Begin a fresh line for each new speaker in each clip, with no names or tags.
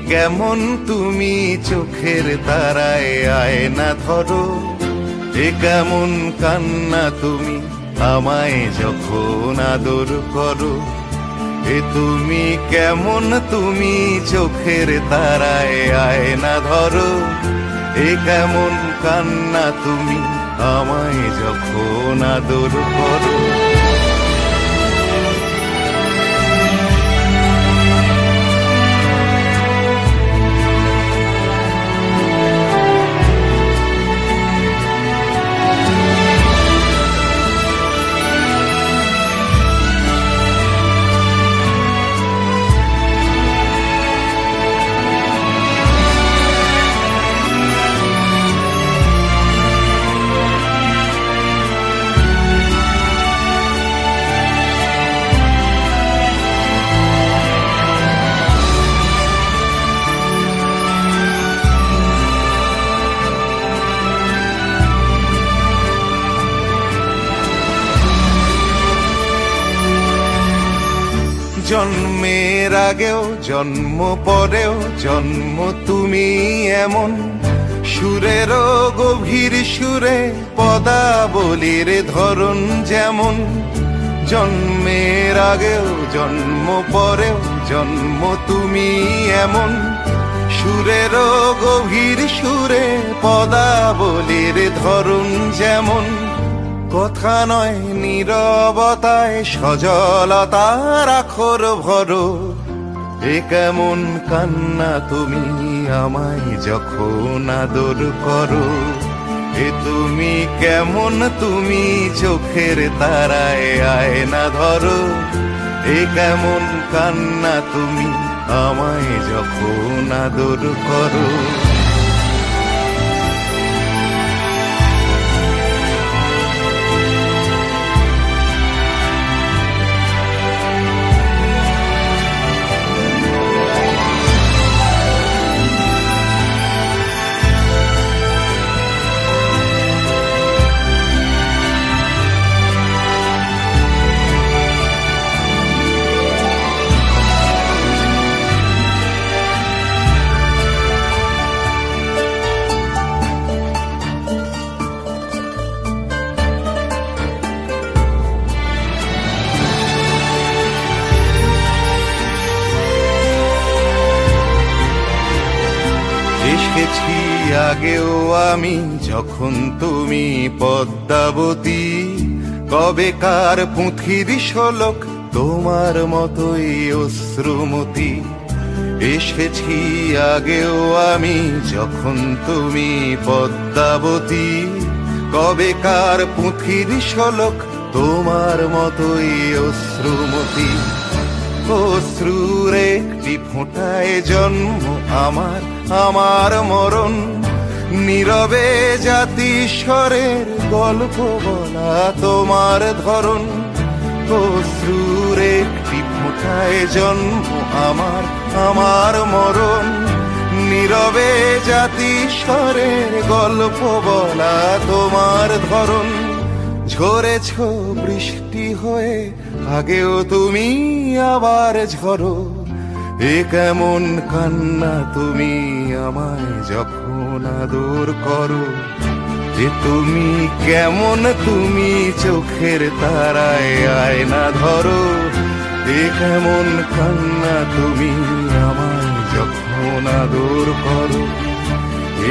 কেমন তুমি চোখের তারায় আয়না ধরো, এ কেমন কান্না তুমি আমায় যখন আদর করো। এ তুমি কেমন তুমি চোখের তারায় আয়না ধরো, এ কেমন কান্না তুমি আমায় যখন আদর করো। জন্মের আগেও জন্ম পরেও জন্ম তুমি এমন, সুরেরও গভীর সুরে পদাবলীর ধরন যেমন। জন্মের আগেও জন্ম পরেও জন্ম তুমি এমন, সুরেরও গভীর সুরে পদাবলীর ধরন যেমন। কথা নয় নীরবতায় সজলতার আখর ভরো, এ কেমন কান্না তুমি আমায় যখন আদর করো। এ তুমি কেমন তুমি চোখের তারায় আয়না ধরো, এ কেমন কান্না তুমি আমায় যখন আদর করো। এসেছি আগেও আমি যখন তুমি পদ্মাবতী, কবেকার পুঁথির শোলক তোমার মতোই অশ্রুমতি। এসেছি আগেও আমি যখন তুমি পদ্মাবতী, কবেকার পুঁথির শোলক তোমার মতোই অশ্রুমতি। অশ্রুর একটি ফোঁটায় জন্ম আমার, আমার মরণ। নীরবে জাতিস্বরের গল্প বলা তোমার ধরন। অশ্রুর একটি ফোঁটায় জন্ম আমার, আমার মরণ। নীরবে জাতিস্বরের গল্প বলা তোমার ধরন। ঝরেছ বৃষ্টি হয়ে আগেও তুমি আবার ঝরো, এ কেমন কান্না তুমি আমায় যখন আদর করো। যে তুমি কেমন তুমি চোখের তারায় আয়না ধরো, এ কেমন কান্না তুমি আমায় যখন আদর করো।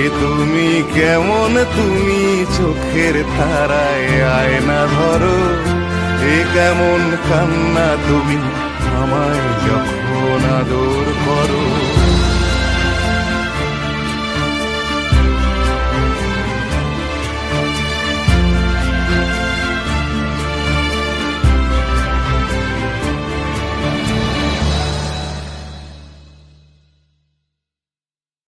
এ তুমি কেমন তুমি চোখের তারায় আয়না ধরো, এ কেমন কান্না তুমি আমায় যখন আদর করো।